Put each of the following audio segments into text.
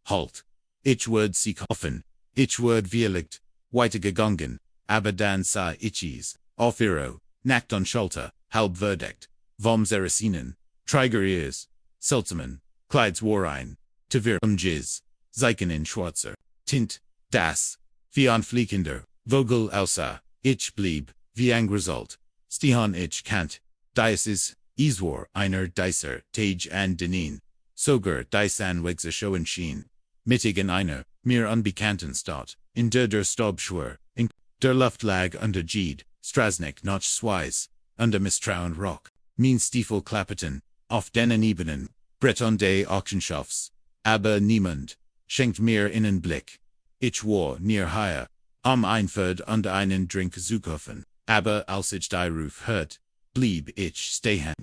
Halt. Ich word sie offen. Ich word Vielicht. Weiter gegangen. Aber dann sah ich's. Auf ihre. Nackt on Schulter. Halb verdeckt. Vom Zeressinen. Träger ears. Seltsamen. Kleids Warein. Tevir Jizz. Zeichen in Schwarzer. Tint. Das. Wie anfliegender. Vogel außer. Ich blieb. Wie angeresult. Stihan ich kant. Diocese. Iswar einer Dicer. Tage and Denin. Sogar Disan Wegse Schoen Schien. Mittigen einer. Mir unbekannten Stadt. In der Stabschwur. In der Luft lag under Gede. Strasnik noch Swies. Under Misstrauen Rock. Mein Stiefel Klappeten. Auf denen Ebenen. Breton des Auctionschafts. Aber niemand. Schenkt mir einen Blick. Ich war near higher. Einferd und einen Drink zukoffen. Aber als ich die Ruf hört, blieb ich stehen.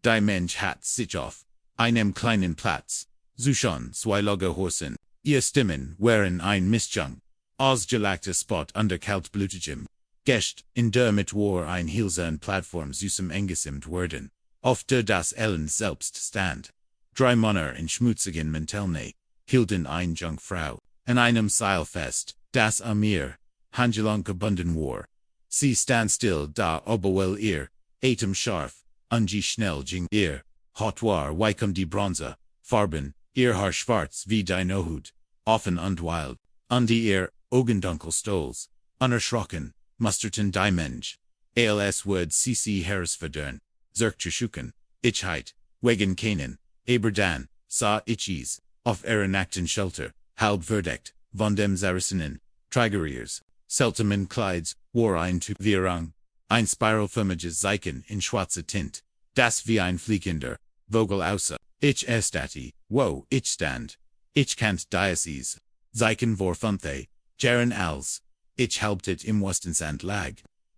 Die Mensch hat sich auf einem kleinen Platz, schon zwei Lager Horsen, ihr Stimmen waren ein Mischung. Ausgelagter Spot under kaltblutigem Gest, in der mit war ein Hilsen Plattform süßem engesimt worden, auf der das Elend selbst stand. Drei Männer in schmutzigen Mänteln hielten eine Jungfrau an einem Seil fest, das am ihr Handgelenk gebunden war. Sie stand still da oberwell ihr Atem scharf, ungie schnell ging ihr Hot war weikum die Bronze, Farben, ihr Haar schwarz wie dein Hut, offen und wild, und ihr Augendunkel stolz, unerschrocken, musterten die Mensch. Als would cc Harrisverdern, zurückzuschuken, Ichheit, wegen keinen, aber dann, sah ich's, auf ihren nackten Shelter, halb verdeckt, von dem Saracenen, Trägeriers, seltsamen Kleids, war ein Verwirrung, ein spiralförmiges Zeichen in schwarzer Tint, das wie ein fliegender Vogel außer. Ich estati, wo ich stand. Ich kant Diocese. Zeichen vor Funthe, Jaren als. Ich halbtet im Westensand lag.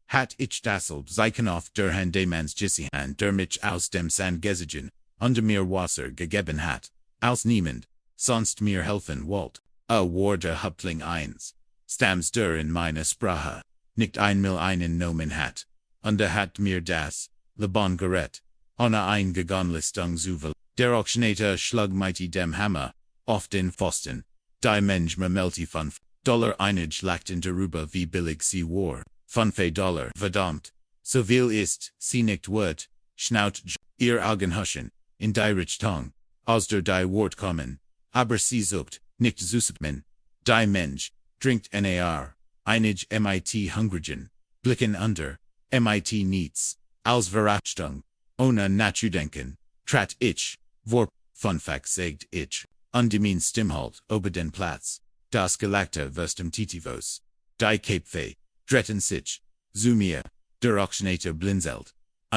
Hat ich dasselb Zeichen auf der Hand demans Gissihan der mich aus dem Sand gesigen, unter mir Wasser gegeben hat, als niemand, sonst mir helfen wollt. War der Häuptling eins. Stams der in meine Sprache, nicht einmal einen Nomen hat. Und hat mir das, Leben gerettet. Ohne Eingeganlistung Zufall. Der Auctionator schlug mighty dem Hammer, auf den Pfosten. Die Mensch melti $5 einig lachten darüber wie billig sie war. $5 verdammt. So viel ist, sie nicht wert, schnaut ihr Augen huschen, in die Richtung, aus der die Wort kommen. Aber sie sucht, nicht zusatmen. Die Mensch, trinkt nar, einig mit hungrigen, blicken under, mit niets, als Verachtung. Ohne nachzudenken, trat ich, vor Funfact sagt ich, undemin Stimmhalt ober den Platz, das Gelagte verstem Titivos, die Kapfe, dretten sich, zu mir, der Auctionator blinzelt,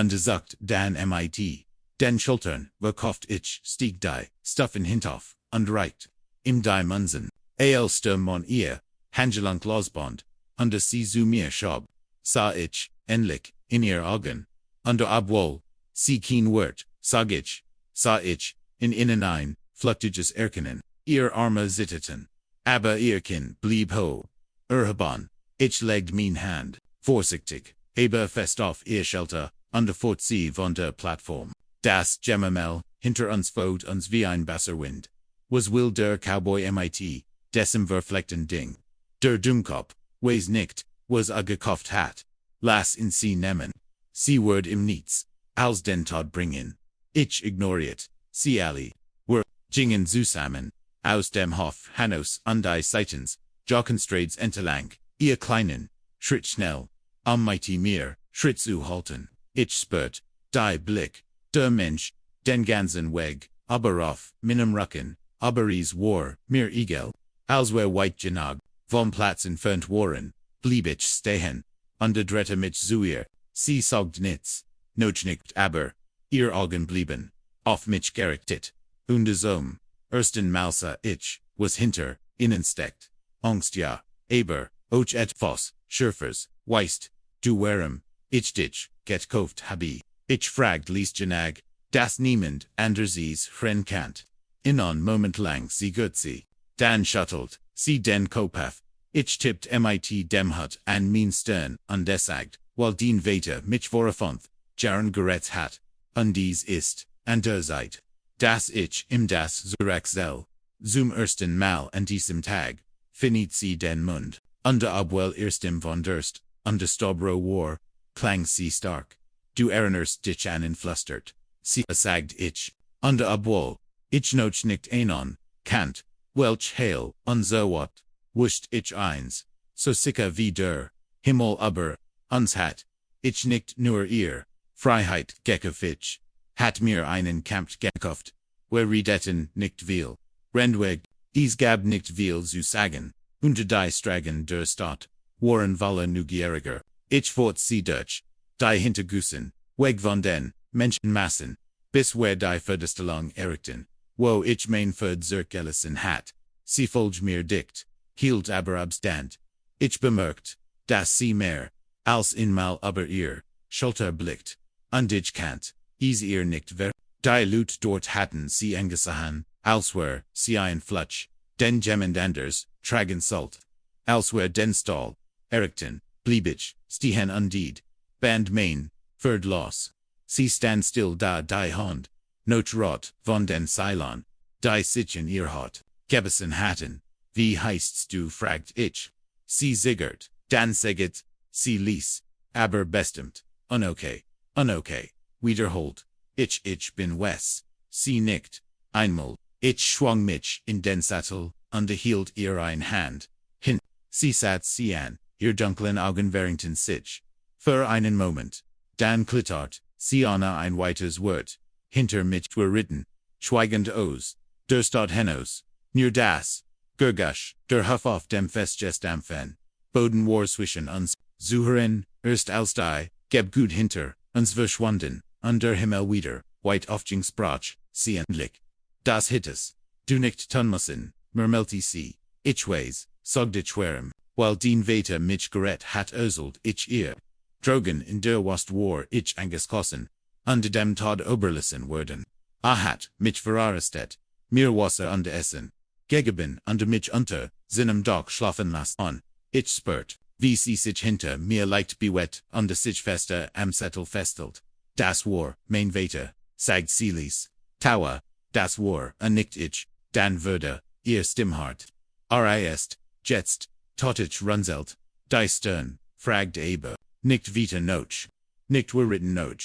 sagt dann mit, den Schultern, verkauft ich, stieg die, Stuffen hintauf, und reicht, im die Munsen, aelste mon ihr, Handgelenk losbond, sie zu mir schob, sah ich, endlich, in ihr Augen, obwohl, sie kein Wort, sah ich, in innen ein, flüchtiges Erkennen, ihr Arme zitterten, aber ihr Kinn blieb ho, erhaben, ich legte mein Hand, vorsichtig, aber fest auf ihr Shelter, fort sie von der Plattform, das Gemamel, hinter uns fot uns wie ein Wasserwind, was will der Cowboy mit, dessen verfleckten Ding, der Dummkopf, weiß nicht, was gekauft hat, lass in sie nehmen, sie word im Nichts. Als den Tod bringen. Ich ignoriert, sie alle, were, gingen zusammen, aus dem Hof Hanos und die Seitens, Jockenstrades entlang, ihr Kleinen, Schritt schnell, mighty mir, Schritt zu halten, ich spürt, die Blick, der Mensch, den ganzen Weg, aber auf, meinem Rücken, aber es war, mir egal, als wir weit genug, vom Platz entfernt waren, blieb ich stehen, drehte mich zu ihr, sie sagt nichts. Noch nicht aber, ihr Augen blieben, auf mich gerichtet, ersten Mal sah ich, was hinter, ihnen steckt, Angst ja, aber, och etwas, Schürfers, weißt, du warum, ich dich, gekauft habe, ich fragt Liesgenag, das niemand anders friend kannt. In Moment lang sie gut sie, dann schuttelt, sie den Kopf, ich tippt mit dem Hut an mein Stern und sagt, weil den Weiter mich vorfand. Jaren gerettet hat, dies ist, seid, dass ich im das Zurück zum ersten Mal an diesem Tag, finit sie den Mund, unter Abwell erstem von Durst, unter Stobro war, klang sie stark. Du erinnerst dich an influstert, sie sagt ich, unter Abwell, ich noch nicht einon, Kant, welch Hail, unser Wort, wusste ich eins, so sicher wie der Himmel aber, uns hat, ich nicht nur ihr, Freiheit gekauft, hat mir einen Kampf gekauft, wir redetten nicht viel, Rendweg, dies gab nicht viel zu sagen, unter die Stragen der Stadt, waren alle neugieriger, ich wollte sie durch, die Hintergussen, weg von den Menschenmassen, bis wir die Verdestellung errichten, wo ich mein Verzergelassen hat, sie folgt mir dicht, hielt aber Abstand, ich bemerkt, dass sie mehr, als einmal über ihr Schulter blickt, und ich kannt, ihr nicht ver, die Leute dort hatten sie angesehen, als wär sie ein Flutsch, den jemand anders, tragen sollt, als wär den Stall, errichten, blieb ich, stehen undied, band mein, verd los, sie stand still da die Hond, noch rot, von den Ceylon, die sich in ihr Haut, gebissen hatten, wie heißt's du fragt ich, sie ziggert, dann seget, sie ließ, aber bestimmt, unokay, wiederholt, ich bin Wes, sie nickt, einmal, ich schwang mich in den Sattel, unterhielt ihr ein Hand, hin, sie satt sie an, ihr dunklen Augen verringten sich, für einen Moment, dann klittert, sie ohne ein weiteres Wort, hinter mich geritten, schweigend aus, der Stadt hinaus, nur das, Gergusch, der Huff auf dem Festgestampfen, Boden war zwischen uns, Zuhören, erst als die, geb gut hinter, uns verschwunden, der Himmel wieder, weit aufgengsprach, sie endlich. Das Hittes, du nicht tun müssen, murmelte sie, ich weiß, sagt ich schwerem, weil den Vater mich gerettet hat özelt ich ihr. Drogen in der Wast war ich angeschlossen, unter dem Tod oberlassen worden. Hat mich verarrestet, mir Wasser unter Essen, gegeben und mich unter seinem Dach schlafen lassen. Ich spürt, wie sie sich hinter mir leicht bewegt und sich fester am Sättel festhielt. Das war, mein Vater, sagt sie ließ. Taua, das war, nicht ich, dann würde, ihr Stimmhart. Ist, jetzt, tot ich runzelt, die Stirn, fragt aber, nicht wieder noch, nicht weritten noch,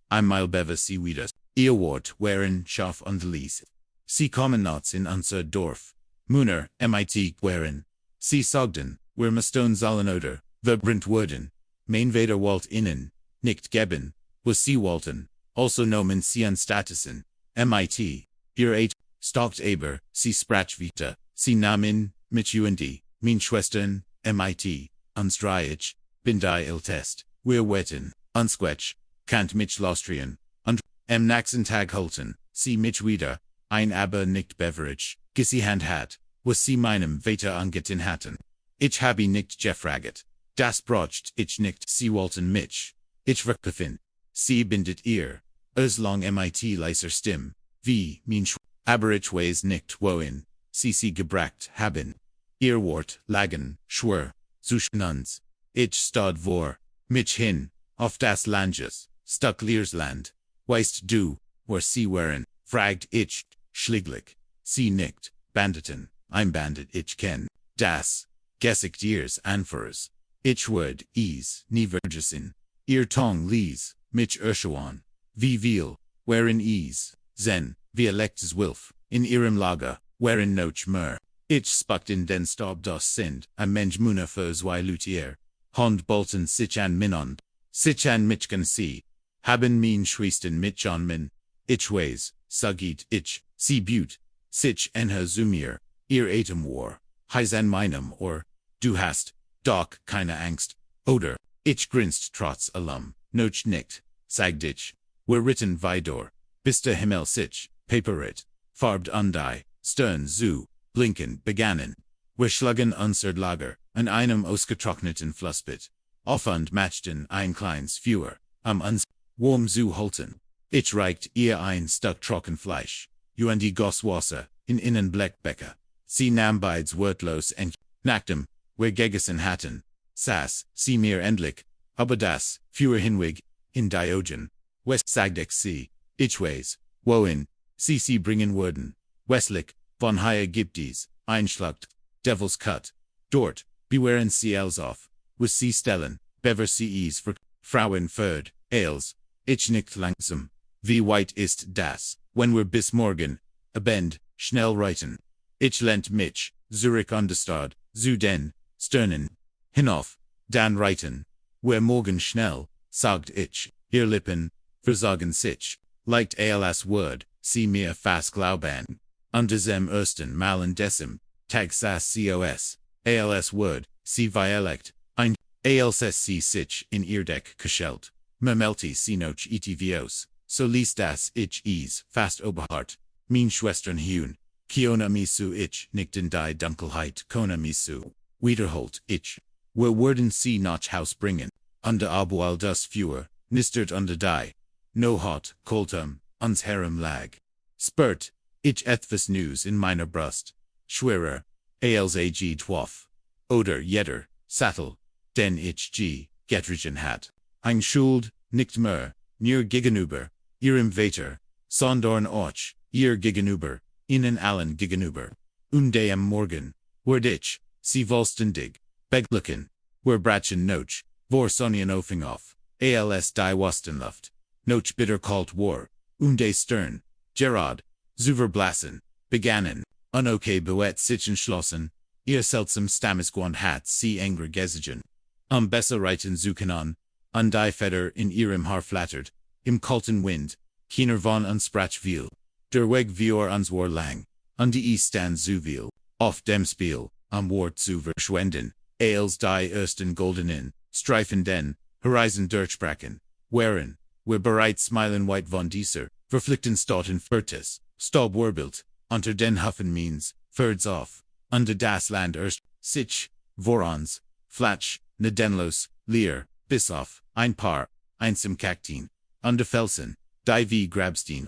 einmal beve sie wieder, ihr Wort waren scharf und ließ. Sie kommen noch in unser Dorf, Muner, mit waren, sie sagten, wir müssten sollen oder, verbrannt wurden, mein Vater wollt ihnen, nicht geben, was sie wollten, also nomen sie an Statusen, mit, ihr stalkt aber, sie sprach wieder, sie nahmen, mich und mein Schwestern, mit, uns drei ich, bin die Ältest, wir wetten, uns quetsch, kannt mich lostrien, und, am nächsten Tag holten, sie mich wieder, ein aber nicht beverage, gesehen hat, was sie meinem Vater angetan hatten. Ich habe nicht gefragt, das brocht ich nicht, sie wollten mich, ich verkaufen, sie bindet ihr, lang mit leiser Stimme, wie, mein aber ich weiß nicht wohin, sie gebracht haben. Ihr Wort, lagen, schwör, zwischen uns, ich stod vor, mich hin, auf das Landes, stuck Leersland, weißt du, wo sie waren, fragt ich, schlieglich, sie nickt, Banditen, ein Bandit ich kenn, das, Gesicht ihres Anführers, ich würd nie vergessen, ihr Tong lies, mich erschauen, wie viel, wherein zen, wie electes Wilf, in ihrem Lager, wherein noch mehr. Ich spuckt in den Staub das sind, a Mensch Muna für zwei Lutier, Hond bolten sich an Minond, sich an mich kann sie, haben min Schwiesten mich an min, ich weiß, sagit ich, sie büt, sich en her Zumir, ihr Atem war, heiß an meinem Ohr, du hast, doch keine Angst, oder, ich grinst trotz allem, noch nicht, sagt ich, wir ritten weiter, bis der Himmel sich, paperet, farbt die, Stern zu, blinken begannen. Wir schlugen unser Lager, an einem ausgetrockneten Flussbett, auf und machten ein kleines Feuer, uns warm zu halten. Ich reicht ihr ein Stück Trockenfleisch, und die goss Wasser, in innen Blechbecher. Sie nahm beides wortlos und, nachdem wir gegessen hatten, saß sie mir endlich, aber das, Feuer hinweg, in Diogen. West sagte sie, ich weiß, wohin, sie bringen würden, westlich, von Haie Gipdies, einschluckt, Devil's Cut, dort, beware and CLs off, was sie stellen, bever CEs für Frauen Ferd, Ales, ich nicht langsam, wie weit ist das, wenn wir bis morgen, abend, schnell reiten, ich lent mich, Zurück understad, zu den, Sternen, hinauf, dann reiten, wer morgen schnell, sagt ich, ihr Lippen, versagen sich, leicht als Word, sie mir fast glauben, unter dem ersten Malen decim, Tag sas cos, als Word, sie Dialekt, ein, als sie sich in ihr Deck geschelt, memelti sie noch etvos, so ließ das ich es fast oberhart, mein Schwestern Hune, Kiona misu ich nicht in die Dunkelheit Kona misu, wiederholt ich, wir werden sie nach Haus bringen, unter Abual das Feuer, nistert unter die, no hot, koltum, uns Herem lag. Spurt, ich etwas News in meiner Brust, schwerer, als ag 12, oder jeder, Sattel, den ich getrigen hat, ein Schuld, nicht mehr, mir gegenüber, ihrem Vater, sondern euch, ihr gegenüber, ihnen allen gegenüber, am Morgen, werd ich, sie vollständig, beglucken, wer bratchen noch, vor Sonien ofing auf, als die Wastenluft, noch bitter kalt war, de Stern, Gerard, Zuverblassen, begannen, unoke beet sich entschlossen, ihr seltsam Stammesgewand hat sie engre gesigen, besser reiten suchen an die Feder in ihrem Haar flattert, im kalten Wind, keiner von uns sprach viel, der Weg wir uns war lang, die stand zu viel, auf dem Spiel, Wort zu verschwenden, als die ersten goldenen, streifenden, Horizon durchbrachen, waren, wir bereits smilen white von dieser, verflickten Stauten Furtes, Staub warbild, unter den Huffen means, Ferds auf, unter das Land erst, sich, vorons, Flatsch, Nedenlos, Leer, bis auf, ein Paar, einsam Kakteen, unter Felsen, die wie Grabstein,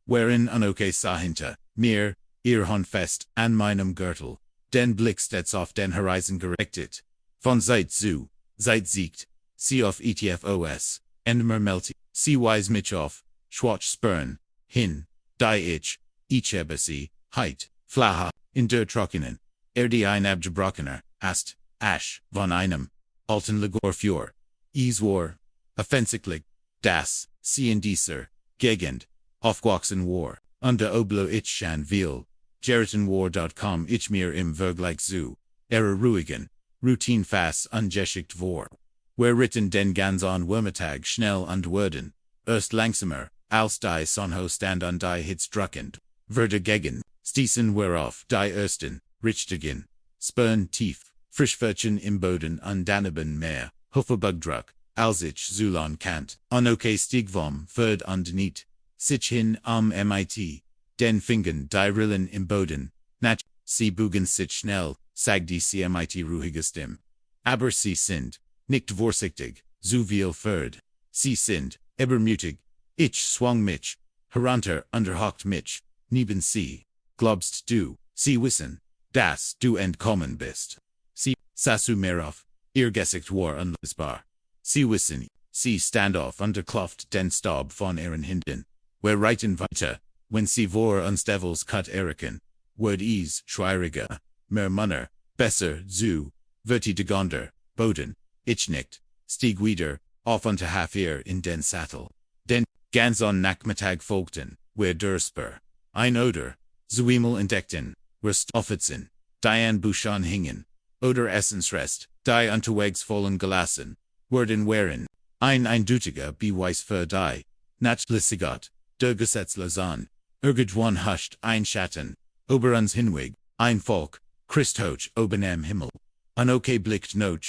wherein unoke sahinter, mir, ihr Handfest, an meinem Gürtel, den Blick stets auf den Horizon gerettet, von Zeit zu, Zeit siegt, sie auf etfos, endmer melti, sie wise mich auf, schwach spern, hin, die ich habe sie, Halt, flaha, in der Trockenen, die ein abgebrochener, ast, asch, von einem, alten Legor für, war, offensichtlich, das, sie in dieser, Gegend, aufgewachsen war, unter Oblo ich schon viel, gerettenwar.com ich mir im Vergleich zu, ruhigen, Routine fast ungeschickt war. Wer ritten den ganzen Wormetag schnell und werden, erst langsamer, als die Sonho stand an die Hitz druckend, werde gegen, stießen werauf die ersten, richtigen, Spern tief, Frischförtchen im Boden und daneben mehr, Huffebugdruck, als ich Zulon kant, unoke Stigvom, Ferd und niet, sich hin MIT, den Fingern die Rillen im Boden, nach, sie bugen sich schnell, sagt die CMIT ruhige Stimme. Aber sie sind, nicht vorsichtig, zu viel Ferd, sie sind, übermütig, ich swang mich, herunter unterhockt mich, neben sie, glaubst du, sie wissen, dass du entkommen bist. Sie, sasu merov, ihr Gesicht war unlesbar. Sie wissen, sie stand auf unterklopft den Staub von ihren Händen. Wir reiten weiter, wenn sie vor uns Devils cut eriken, wird es schwieriger, mehr Munner, besser, zu, vertigonder, Boden, ich nicht, stieg wieder, auf unter half in den Sattel. Den, ganz on Nachmittag folgten, wir der Spur, ein oder, Zuimel entdeckten, wir Stoffitzen, die Buschan hingen, oder Essensrest, die unterwegs vollen gelassen, werden wären, ein eindeutiger Beweis für die, Nachlässigkeit, der Gesetzlosen, irgendwann huscht ein Schatten, über uns hinweg, ein Volk, Christ hoch oben am Himmel, unoke blickt noch,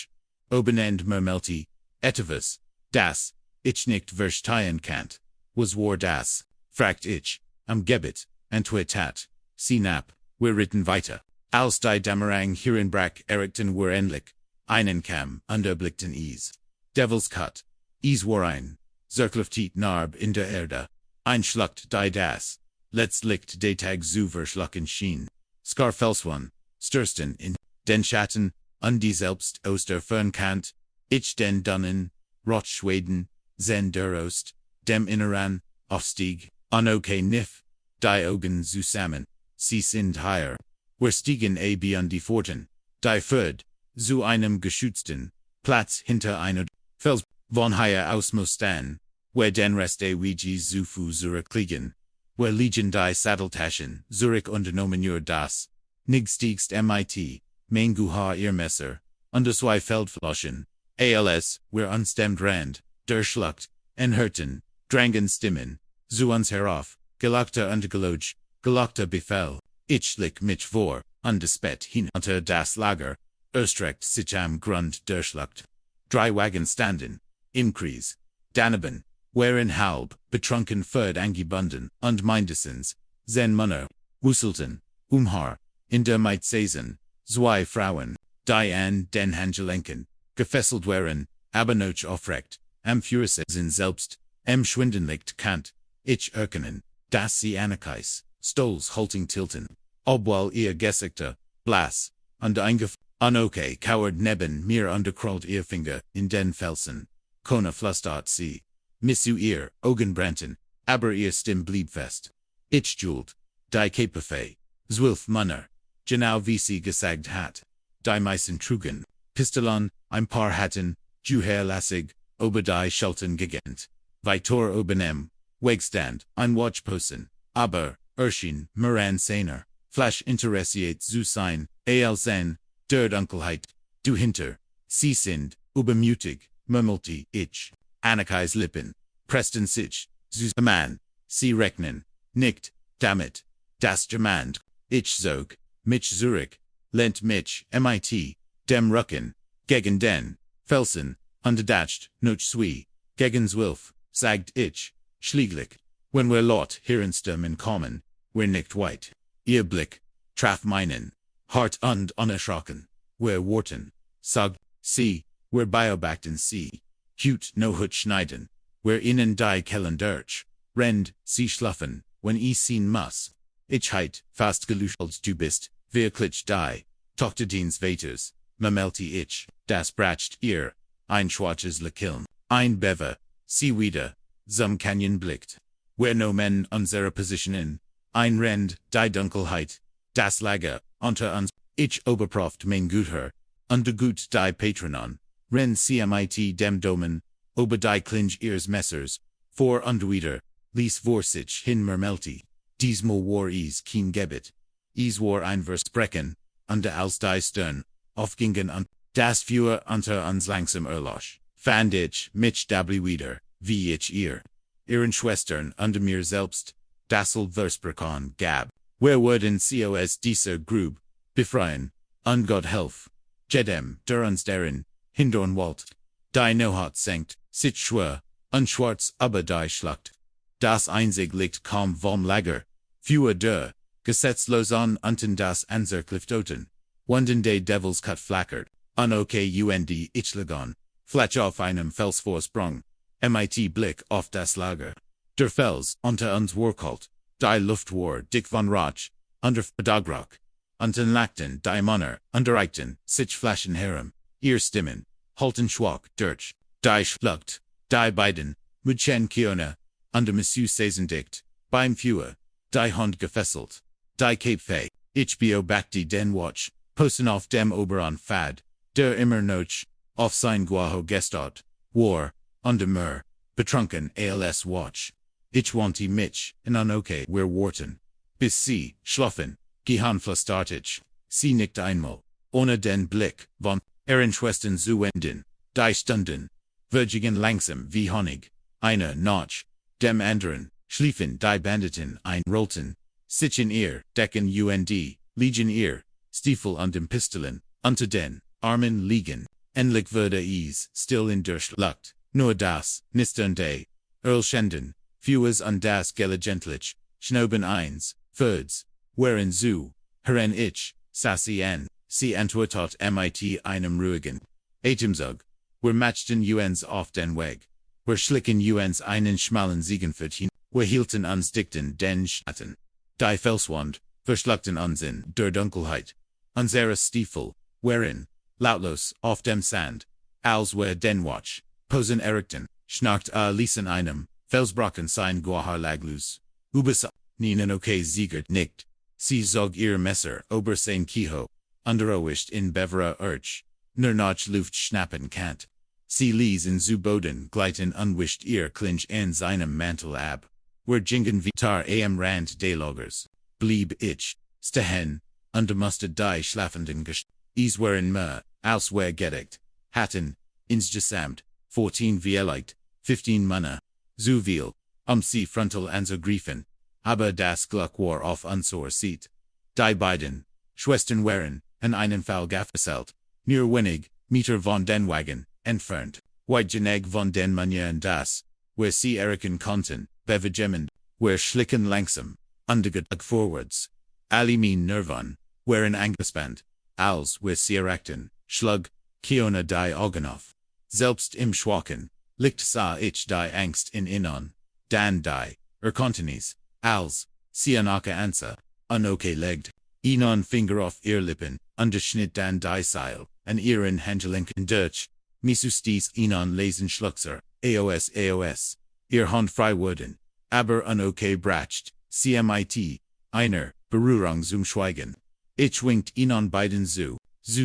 obenend mermelti, etwas, das, ich nicht verstehen kannt, was war das, fragt ich, am Gebet, entwetat, sinap, wir ritten weiter, als die Dämmerung hierenbrach erregten wir endlich, einen Kamm, unterblickten es, Devil's Cut, es war ein, zerklüftet Narb in der Erde, einschluckt die das, letztlich de Tag zu verschlucken schien, Scarfelswan, stürsten in, den Schatten, die selbst aus der Fernkant, ich den Dunnen, Rotschweden, zen der Ost, dem Inneren, Aufstieg, unoke nif, die Augen zusammen, sie sind higher. Wir stiegen ab an die Pforten, die führt, zu einem geschützten Platz hinter einer Fels, von hier aus mussten, wir den Rest der Wege zu Fuß zurücklegen. Wir liegen die Satteltaschen zurück unternommen das nächstigst mit, mein Geha ihr Messer, und zwei Feldflaschen, als, wir unstemmt Rand, durchschluckt, hörten, drangen Stimmen, zu uns herauf, gelockter Untergeloge, gelockter Befehl, ich schlich mich vor, undespet hin unter das Lager, erstreckt sich am Grund durchschluckt. Drei Wagen standen, im Kreis, daneben, waren halb, betrunken Ferd angebunden, und mindestens, zehn Männer, wusselten, Haar, in der Saison, zwei Frauen, die an den Handgelenken, gefesselt waren, aber noch aufrecht, am Führersitz selbst, schwindenlicht kant, ich erkennen, dass sie Anarchis, Stolz halting tilten, obwohl ihr Gesichter, blass, und okay kauert neben mir unterkrollt ihr Finger in den Felsen, Kona flüstert sie, missu ihr Augen brannten, aber ihr Stimm blieb fest. Ich jult, die Käpefei, 12 Männer, genau wie sie gesagt hat, die meisten trugen, Pistolen, ein paar hatten, Juherlassig, ober die Schelten gegent, Weitor obenem, Wegstand, ein Watchposten, aber, erschien, Moran seiner, Flash interessiert zu sein, sein, der Dunkelheit, du hinter, sie sind, übermütig, murmelte ich, Anarchis Lippen, pressten sich, zu man, sie rechnen, nicht, damit, das Germand, ich zog, mich zurück, lehnt mich, mit, dem Rücken, gegen den, Felsen, unbedacht, noch zwei, gegen 12, sagt ich, schließlich, wenn wir laut Hirnstimmen kommen, wir nicht weit. Ihr Blick traf meinen, hart und unerschrocken, wir warten, sagt sie, wir beobachten sie, hut no hut schneiden, wir ihnen die Kellen durch, rend, sie schlafen, wenn ich sehen muss. Ich heit, fast geluschelt du bist, wirklich die, Tochter des Vaters, memelte ich, das bracht ihr, ein schwarzes Lächeln, ein Bewe, sie wieder, zum Canyon blickt, wir nehmen unsere Positionen, ein Rend, die Dunkelheit, das Lager, unter uns, ich oberproft mein Guter, untergut die Patronon, ren cmit dem Domen, ober die Klinge ihres Messers, vor und wieder, ließ vor sich hin murmelte, diesmal war es kein Gebet, es war ein Versprechen, und als die Stern, aufgingen und, das Feuer unter uns langsam erlosch, fand ich mich dabei wieder, wie ich ihren Schwestern und mir selbst, das Versprechen gab, wir würden aus dieser Grube, befreien, und Gott helf, jedem, der uns darin, hindern wollt, die Nohat senkt, sich schwer, und schwarz aber die schlacht, das einzig Licht kam vom Lager, Feuer der, gesetzlosen unten das Anzerkliftoten, wunden de Devils cut flackert, und ich lagon, flach auf einem Fels vorsprung, mit Blick auf das Lager. Der Fels, unter uns warkalt, die Luft war dick von Rauch, under Bedagrock, unten lachten die Männer, unterreichten, sich flaschen herem, ihr Stimmen, halten schwach, durch, die schluckt, die beiden, Mädchen Kiona, under Monsieur Saisondicht, beim Feuer, die Hund gefesselt, die Käpfe, ich beobachte den Watch, posten auf dem oberen Pfad, der immer noch, auf sein Guaho gestarrt, war, under mir, betrunken als Watch. Ich wandte mich, in okay, wir warten, bis sie, schlafen, geheimnisvolles ich, sie nickt einmal, ohne den Blick, von, Schwestern zu enden, die Stunden, vergingen langsam wie Honig, einer nach, dem anderen, schliefen die Banditen ein, rollten, sich in ihr, Decken liegen ihr, Stiefel und dem Pistolen, unter den Armen liegen, endlich würde es, still in der Schlucht, nur das, nisternde, Erlschenden, Feuers und das Gelegentlich, Schnoben eins, Ferds, waren zu, Herren ich, sassy an, sie antwortet mit einem ruhigen Atemzug, wir machten uns auf den Weg, wir schlichen uns einen schmalen Ziegenpfad hin, wir hielten uns dichten den Schatten, die Felswand, verschluckten uns in der Dunkelheit, unsere Stiefel, waren, lautlos, auf dem Sand, als wir den Watch, posen erregten, schnarcht ließen einem, Felsbrocken sein Guaha laglus, Ubasa, nienen okay siegert nicht, Sie zog ihr Messer ober sein Kieho, underowischt in bevera Urch, nur noch Luft schnappen kannt. Sie ließ in zu Boden gleiten unwischt ihr Clinch in seinem Mantel ab. Wer jingen vitar am Rand des Lagers, blieb ich, stehen, und musste die schlafenden es waren mehr, als wir gedacht hatten, insgesamt, 14 vielleicht, 15 Männer, zu viel, sie frontal anzugreifen, aber das Glück war auf unserer Seite. Die beiden Schwestern waren, an einen Fall gefesselt, nur wenig Meter von den Wagen entfernt, weit genug von den Manieren das, where sie erkennen konnten, bewegement, where schlicken langsam, undergetug forwards, alle mein Nerven, waren angespannt, als where sie erkannten, schlug, Kiona die Augen auf. Selbst im Schwachen, liegt sah ich die Angst in ihnen, dann die, Kontinis, als, sie anake ansa, anoke legt, ihnen Finger auf ihr Lippen, unterschnitt dann die Seil, an ihren Handgelenken durch, misustis ihnen lesen Schluckser, aos, ihr Hand frei wurden, aber anoke bracht, cmit, einer, Berührung zum Schweigen. Ich winkt ihnen beiden zu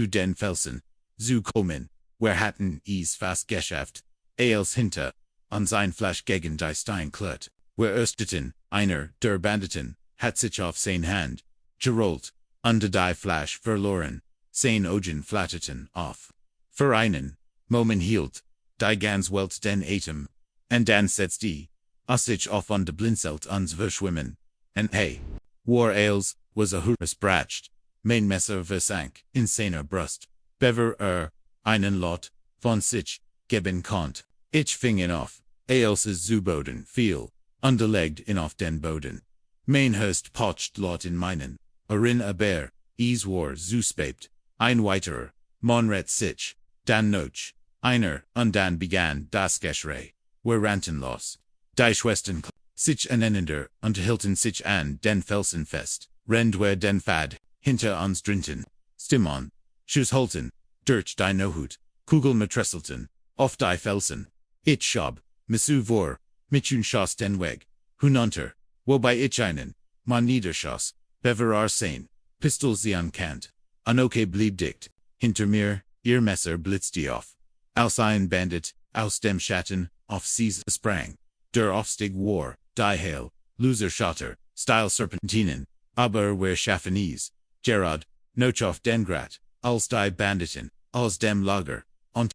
den Felsen, zu kommen, wer hatten es fast geschafft, als hinter, an sein Fleisch gegen die Stein klirrt, wer ersteten, einer, der Banditen, hat sich auf sein Hand gerollt, unter die Fleisch verloren, sein Augen flatterten auf. Für einen Moment hielt, die ganz Welt den Atem, und dann setzt die, sich auf und blinzelt ans Verschwimmen, und hey, war als, was a Hurus bracht, mein Messer versank, in seiner Brust, bever einen Lot, von sich, geben konnt, ich fing ihn auf, als es zu Boden fiel, underlegt in auf den Boden. Mein Hurst pocht Lot in meinen, erin aber, es war zu spät, ein weiterer, Monret sich, dann noch, einer, und dann begann das Geschrei, wir rannten los, die Schwestern sich aneinander, und hielten sich an den Felsen fest, rend wer den Pfad, hinter uns drinten, Stimmon, Schuss holten, durch die Nohut, Kugel metresselten, auf die Felsen, ich schob, Messu vor, mitchun schoss den Weg, hununter, wobei ich einen, Mann niederschoss, beverar sein, Pistol sie ankant, anoke blieb dicht, hinter mir, ihr Messer blitzte auf, als ein Bandit, aus dem Schatten, auf sie sprang, der Aufstieg war, die Hail, Loser Schotter, Style Serpentinen, aber wer Schaffenese, Gerard, noch auf den Grat, als die Banditen, aus dem Lager, und,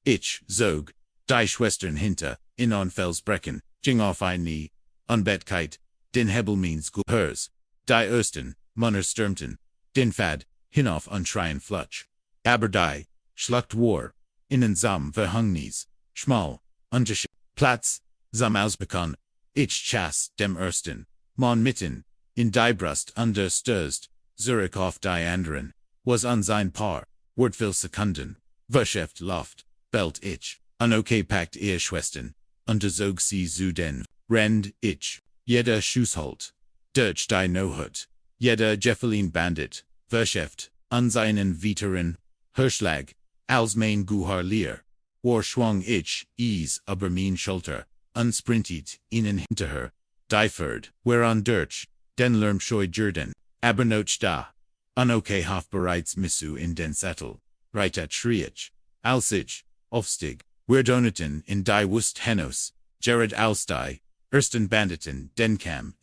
ich, zog, die Schwestern hinter, in on Felsbrecken, ging auf ein Knie, Unbetkeit, den Hebel means hers, die Ersten, Munner stürmten, den Pfad, hinauf und schreien Flutsch, aber die, schluckt war, innen sam Verhangnis, schmal, unterschied, Platz, sam ausbekannt, ich chass dem Ersten, Mann mitten, in die Brust understürzt, Zurück auf die anderen, was an sein Paar, Wordville Sekunden, Verschäft Loft, belt ich, anoke packt ihr Schwestern, unterzog sie zu den, rend ich, jeder Schussholt, durch die Nohut, jeder Jeffelin Bandit, Verschäft, an seinen Viteren, Hirschlag, als mein Guhar Leer, war schwang ich, über mein Schulter, unsprintet, ihnen hinterher, die Ferd, whereon durch, den Lärm scheu Jürden, aber noch da, anoke haf bereits Missu in den Sattel, reitet schriech, als ich, aufstieg, wir doneten in die Wust Henos, Jared als die, ersten Banditen, den kam,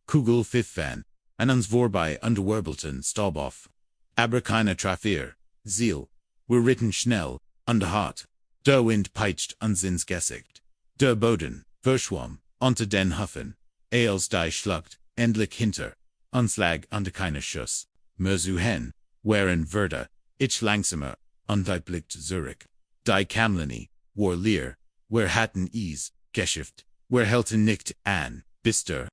Kugel pfiffen, an uns vorbei unterwirbelten Staub auf. Aber keine Traffier, Ziel, wir ritten schnell, und hart, der Wind peitscht uns ins Gesicht, der Boden, verschwamm, unter den Hufen, als die schluckt, endlich hinter, uns lag unter keine Schuss, mehr zu hen, waren Wörter, ich langsamer, und die blickt zurück, die Kamlini, war leer, wir hatten es, geschifft, wir helten nicht an, bis der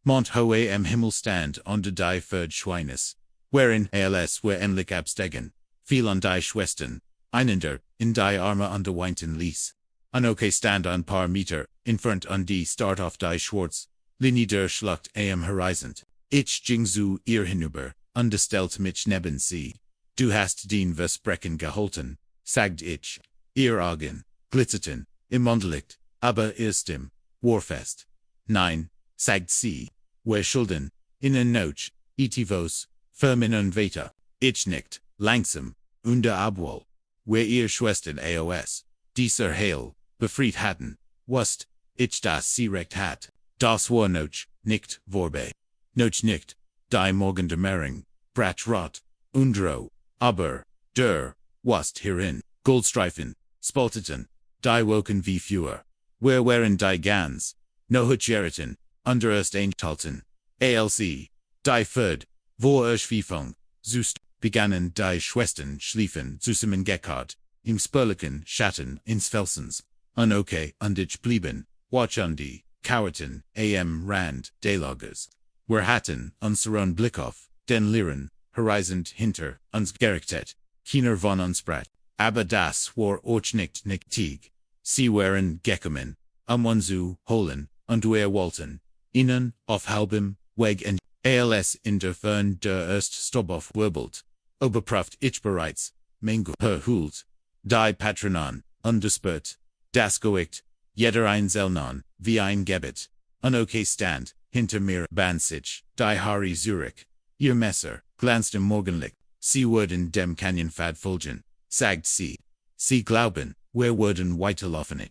Mont hohe am Himmel stand unter die Ferd Schweines, wherein als wir endlich absteigen, fiel an die Schwestern, einander, in die Arme unterweinten ließ, anoke stand ein paar Meter, entfernt an die Start auf die Schwarz, Linie der Schlucht am Horizont. Ich ging zu ihr hinüber, stellt mich neben sie. Du hast den Versprechen gehalten, sagt ich. Ihr Augen glitzerten im Mondlicht, aber ihr Stimme war fest. Nein, sagt sie, wir schulden, ihnen noch, etivos, firmin und veta, ich nicht, langsam, unter abwohl, wer ihr Schwestern aos, dieser Heil, befried hatten, wusst, ich das sie recht hat, das war noch, nicht, vorbei, noch nicht, die Morgendämmerung, brach rot, undro, aber, der, wusst hierin, Goldstreifen, spalteten, die woken wie Führer, wer waren die Gans, no gerettet, under erst eintalten, alc, die Fürd, wo Verfung, zust, begannen die Schwestern schliefen zusammen geckert, im spurlichen Schatten ins Felsens, unoke und ich blieben, watchundi, kauerten, Rand, Delagers, wir hatten unseren Blick auf, den Lieren, horizont hinter uns gerettet, keiner von uns brach, aber das war auch nicht Tieg, sie waren gekommen, uns holen, und wir wollten, ihnen, auf halbem, Weg und als in der Fern der erst Stoboff wirbelt, oberpraft ich bereits, Mengu verhult, die Patronon, undespert, das Goicht, jeder Einzelnen, wie ein Gebet, unoke stand, hinter mir band sich, die Hari Zurück, ihr Messer, glanzt im Morgenlicht, sie wurden dem Canyon folgen, sagt sie glauben, wir wurden weiterlaufen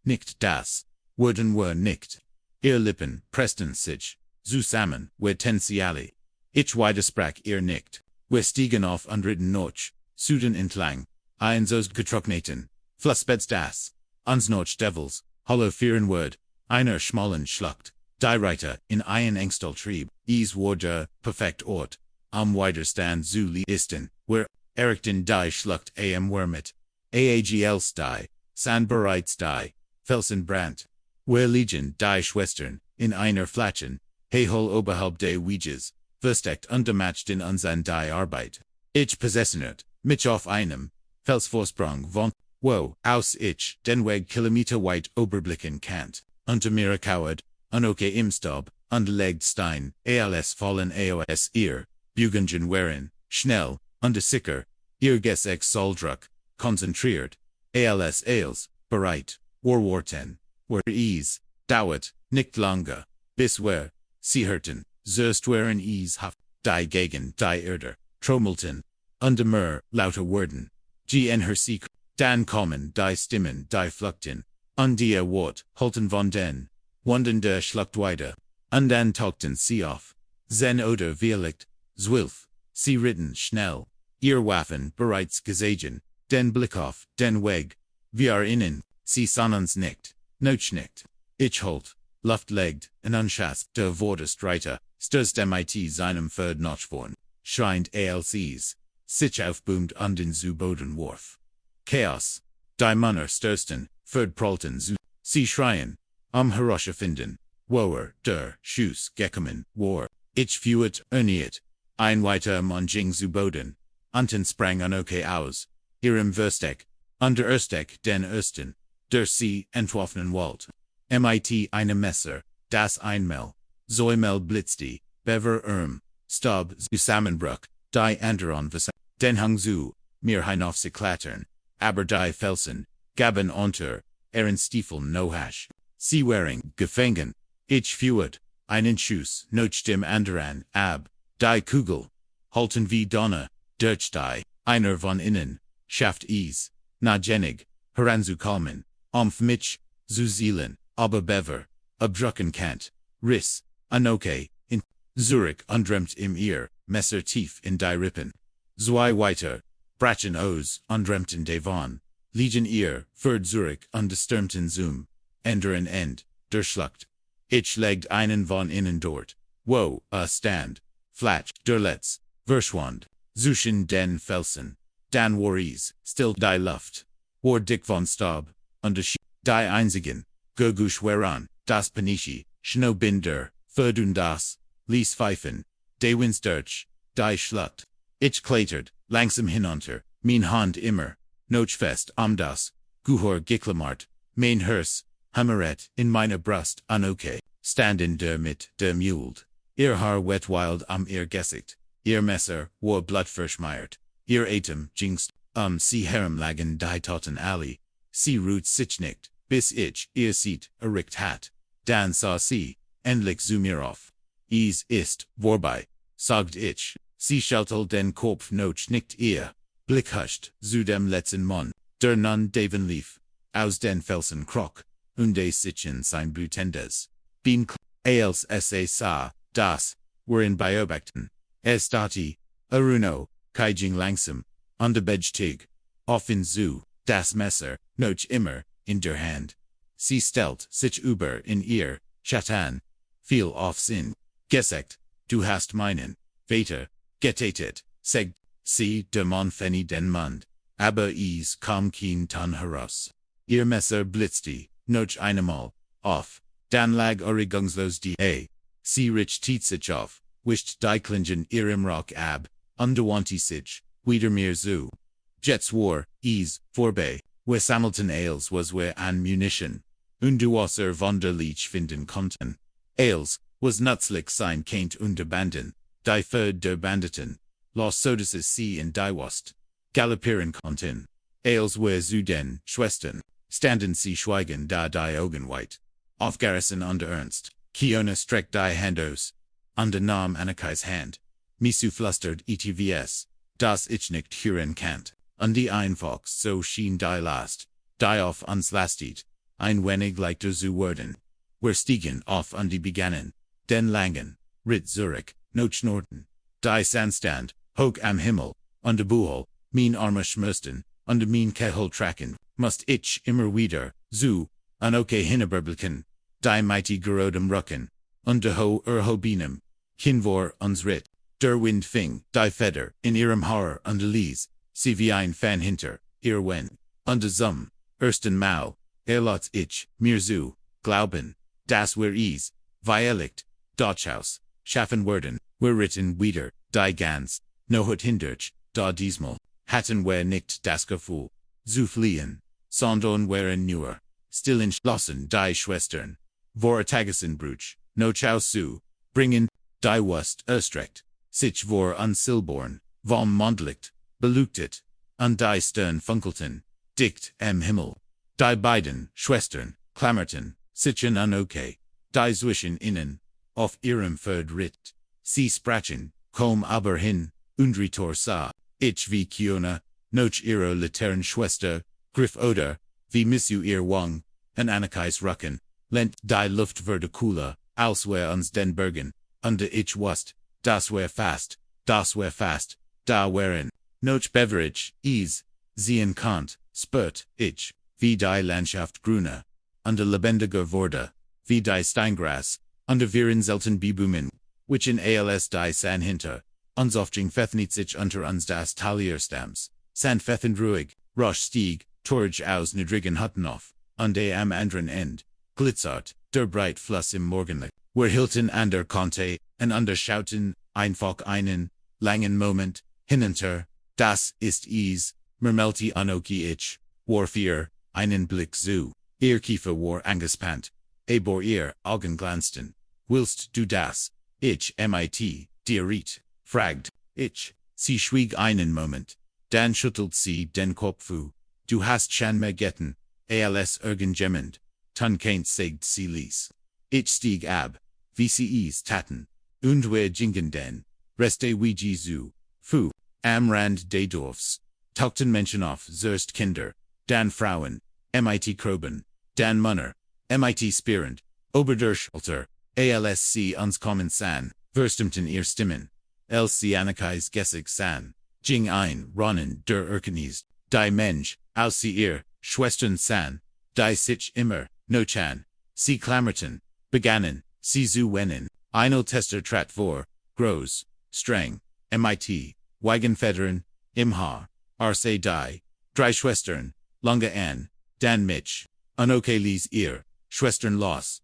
nicht das, wurden wir nicht, ihr Lippen pressten sich, zusammen, wir tensiali, ich widersprach ihr nicht, wir stiegen auf und ritten noch, Süden entlang, einsos getrockneten, Flussbeds das, uns noch Devils, hollow vieren word, einer schmalen Schlucht, die Reiter in ein Engstal trieb, war der perfekt Ort, am Widerstand zu isten, wir errichten die Schlucht wärmet, aagls die, san bereits die, Felsenbrand, wir liegen die Schwestern, in einer Flachen, hol oberhalb des Weges, versteckt untermatcht in unseren die Arbeit, ich possessionert, mich auf einem, Felsvorsprung von, wo, aus ich, den Weg Kilometer weit oberblicken kannt, unter mir kauert, unoke im Staub, unterlegt Stein, als fallen aos ihr, Bugungen wären, schnell, unter sicker, ihr Gessex Soldruck, konzentriert, als bereit, warten, ease, dauert, nicht lange, bis wir, sie hörten, zuerst waren haft, die gegen die Erde, trommelten, unter mir, lauter Worten, her Sieg, dann kommen die Stimmen, die fluchten, und die Wort, halten von den, Wunden der Schlucht weiter, und dann tauchten sie auf, zen oder Vielicht, 12, sie ritten schnell, ihr Waffen bereits gesehen, den Blick auf, den Weg, wir innen, sie sahen uns nicht, noch nicht, ich halt, Luft legt, und unschast, der Vorderstreiter, stößt mit seinem Pferd noch vorn, scheint als, sich aufboomt und den zu Boden warf. Chaos, die Männer stürsten, prallten zu, sie schreien, Hiroshima finden, woer, der, Schuss, gekommen, war, ich führt, erniet, ein weiter Mann ging zu Boden, unten sprang unoke aus, ihrem Versteck, unter Ersteck den Ersten, der sie entworfenen Wald, mit einem Messer, das einmal, Säumel blitzte, bever Staub zusammenbruch, die anderen den hang zu, mir hinauf sie klattern, aber die Felsen, gaben unter, Stiefeln no hash, sie waren gefangen, ich führt, einen Schuss, noch dem anderen, die Kugel, halten wie Donner, durch die, einer von innen, schafft nagenig, heranzukommen, mich, zu zielen, aber bever, abdrucken kannt, riss, unoke, in, Zurück undremt im ihr, Messer tief in die Rippen, zwei weiter, brachen aus, undremten devon, liegen ihr, Zurück undestürmten Zoom, ändern End, der Schlucht, ich legt einen von innen dort, wo, stand, flatsch, der Letz, verschwand, zwischen den Felsen, dann war still die Luft, war dick von Staub, und die einzigen, Gergusch weran, das Panishi, Schnobinder, das, ließ pfeifen, de Windsturch, die Schlucht, ich klettert, langsam hinunter, mein Hand immer, noch fest das, Guhor geklammert, mein Herz, Hammeret, in meiner Brust, unoke, standen mit der Muld, ihr Haar wet wild ihr Gesicht, ihr Messer, war blutverschmiert, ihr Atem, jingst, sie herumlagen die Toten alle, sie ruht sich nicht, bis ich, ihr sieht, erregt hat, dann sah sie, endlich zu mir auf. Ist, vorbei, sagt ich, sie schautelt den Kopf noch nicht ihr. Blick huscht, zu dem letzten Mann, der nun Daven lief, aus den Felsen kroch, und sich in sein blutendes Bein als sa, das, worin beobachten, es dati, aruno, kaijing langsam, underbejtig, auf in zu, das Messer, noch immer, in der Hand. Sie stellt sich über in ihr, Chatan, viel auf Sinn, gesagt, du hast meinen, Vater, getätet, sagt, sie, der Mann fenny den Mund, aber es kam kein Ton heraus. Ihr Messer blitzte, noch einmal, auf, dann lag regungslos die sie richtet sich auf, wischt die Klingen ihrem Rock ab, underwandte sich, wieder mehr zu. Jets war, es, vorbei, wes Hamilton Ailes was we an Munition, und du wunderlich finden konnten. Ailes, was nützlich sein Kind und Banden, die für der Banditen, los sodass sie in die Wust, galoppieren konnten. Ailes we zu den Schwestern, standen sie schweigen da die Augen weit. Aufgerissen under Ernst, Kiona streckt die Hand aus, under nahm Annekais Hand, misu flustert etvs, das ich nicht hören kannt, und die einfach so schien die Last, die auf uns lastet, ein wenig leichter zu werden. Wir stiegen auf und die begannen, den langen, Ritt zurück, noch Norden, die Sandstand, hoch am Himmel, und der Buhl, mein Arme schmösten, und mein Kehol tracken, must ich immer wieder, zu, an okay hinneberblichen, die mighty gerodem Rucken, und der ho binem, kinvor uns Ritt, der Wind fing, die Feder, in ihrem Haar und Lies, sie wie ein Fan hinter, ihr Wen, und der Zum, ersten Mal, lots ich, mir zu, glauben, das wir es, Vielicht, Dachhaus, schaffen werden, wir ritten wieder, die ganz, nohut hindurch, da diesmal, hatten wir nicht das Gefühl, zu fliehen, sondern waren nur, still entschlossen die Schwestern, vor Tagesenbruch, noch zu, bringen, die Wust erstreckt, sich vor unsilborn, vom Mondlicht, beleuchtet, und die Stern funkelten, dicht am Himmel. Die beiden Schwestern klammerten sich an okay, die zwischen ihnen, auf ihrem Verdritt, sie sprachen, komm aber hin, Undritor sah, ich wie Kiona, noch ihre Laternenschwester, griff oder, wie missu ihr Wang, an Annekais Rucken, lent die Luft wurde cooler, als wir uns den Bergen, und ich wust, das war fast, da waren, noch Beverage, sehen konnt, spürt, ich, wie die Landschaft grüner, und lebendiger wurde, wie die Steingras, und viren selten Bibumen, which in als die San hinter, uns aufging fethnit sich unter uns das Talierstamms, San fethend ruhig, rasch stieg, torch aus Nedrigen Huttenhof, und am anderen End, glitzert, der breit Fluss im Morgenlicht, wir hielten an der Kante, und underschauten, einfach einen, langen Moment, hinunter, das ist es, murmelte Anoki ich, war vier, einen Blick zu, ihr Kiefer war angespannt, aber ihr Augen glanzten, willst du das, ich mit, dir riet, fragt, ich, sie schwieg einen Moment, dann schüttelt sie den Kopf, du hast schon getten, als irgendjemand, tun keint sagt sie ließ. Ich stieg ab, wie sie es taten, und wir gingen den, reste wie Jesu, am Rand des Dorfs, tauchten Menschen auf, zuerst Kinder, dann Frauen, mit Kroben, dann Männer, mit Spirend, Oberderschalter, als sie uns kommen san, verstimmten ihr Stimmen, als sie Annekais Gessig san, ging ein, Ronnen der Erkenist, die Mensch, als sie ihr, Schwestern san, die sich immer, nochan, sie klammerten, begannen, sie zu wennen, eine Tester trat vor, groß, streng, mit, Weigenfedern, im Haar, arse die, drei Schwestern, lange an, dann mich, okay ließ ihr, Schwestern los,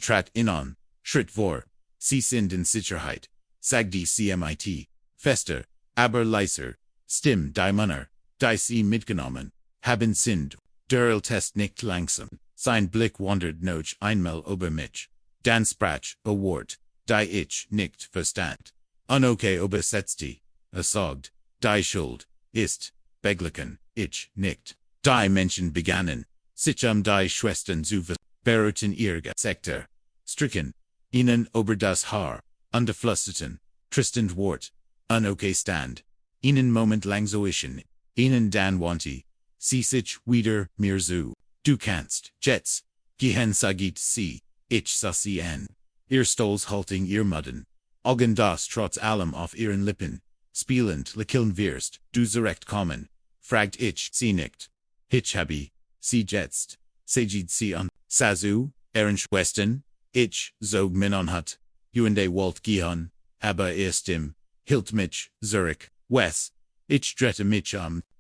trat inon, schritt vor, sie sind in Sicherheit, sagte sie mit, fester, aber leiser, Stimm die Männer, die sie mitgenommen, haben sind, der Test nicht langsam, sein Blick wandert noch einmal über mich, dann sprach, Wort, die ich nicht verstand, okay übersetzte, sagt, die Schuld, ist, beglichen, ich nicht, die Menschen begannen, sich die Schwestern zu verbergen ihr Sektor, stricken, ihnen über das Haar, flüsterten, Tristan Wart, un okay stand. Ihnen Moment lang so ischen, Ihnen dan wanti, Sie sich wieder mir zu, du kannst, Jets, gehen sagit sie, ich sie an. Ihr Stolz halting ihr Mudden. Augen das trotz allem auf ihren Lippen, spielend lekiln wirst, du zurecht kommen, fragt ich sie nicht. Hitch habi, sie jetzt, segid sie an, Sazu, Ernst Westen, ich, zog min hat, Huende Walt gehen, aber erstim, hilt mich, Zurück, Wes, ich drette mich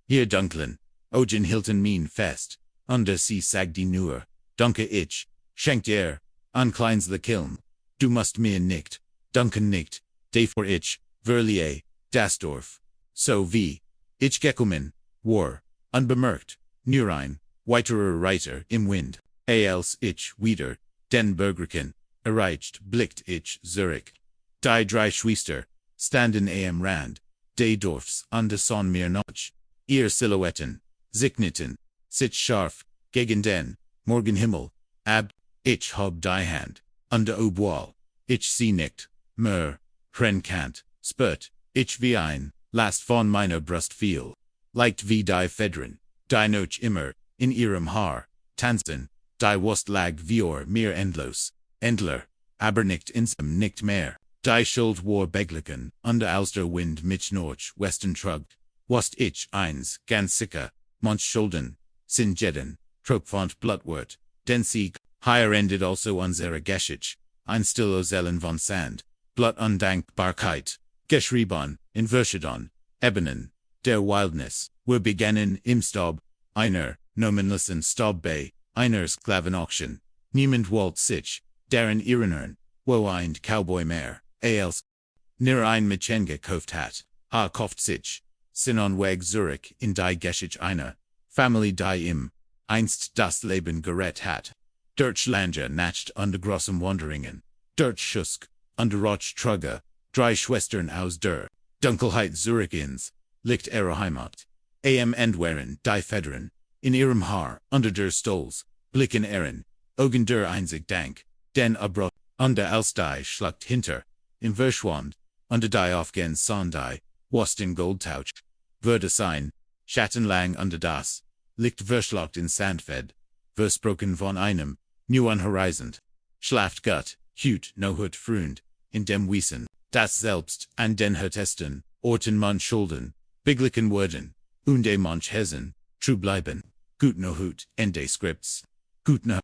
hier dunklen, Ogen Hilton min fest, under sie sagt die nur, dunke ich, schenkt an kleins lekiln, du musst mir nicht, dunken nicht, davor ich, Verlier, Dasdorf, so wie, ich gekommen, war, unbemerkt, nur ein, weiterer Reiter im Wind, als ich wieder, den Bergerken, erreicht, blickt ich Zurück. Die drei Schwester, standen am Rand, des Dorfs an der Sonne mir noch, ihr Silhouetten, signeten, sich scharf, gegen den, Morgenhimmel, ich hab die Hand, under Obwall, ich sie nicht, mehr, kant, spürt, ich wie ein, Last von meiner Brust fiel, leicht wie die Federn, die noch immer, in ihrem Haar, tanzen, die Wurst lag mir endlos, endler, aber nicht insem nicht mehr, die Schuld war beglichen, under Alster Wind mich noch Westen trugt, wust ich eins, ganz sicher, manch Schulden, sind jeden, tropfont Blutwort, den Sieg, higher ended also unsere Geschichte, ein Stilo Zellen von Sand, Blut Undankbarkeit, geschrieben, in Verschiedenen, Ebenen, der Wildnis, wir beginnen im Staub, einer, nomenlosen Staub bei, einer Sklavenauction, niemand wollt sich, deren Irenern, wo ein Cowboy mehr, als, nir ein Mädchen gekauft hat, kauft sich, Sinon weg Zurück in die Geschichte einer, Family die einst das Leben gerettet hat. Deutschlander nacht unter großem Wanderingen, Schusk, unter Roch Trugge, drei Schwestern aus der Dunkelheit Zurückins, liegt ihre Heimat. Entweren die Federn, in ihrem Haar, unter der Stolz, blicken Augen der einzig Dank, den Abrot, unter als die Schlucht hinter, im Verschwand, unter die aufgehend Sondei, was in Goldtauch, würde sein, Schattenlang unter das, liegt verschlagt in Sandfed, versprochen von einem, neuen Horizont, schlaft Gott, hüt no hut Freund, in dem Wissen, das selbst an den härtesten Orten man Schulden, biglichen Worden, und manch Hesen, true bleiben, gut no hut, Ende Scripts, gut no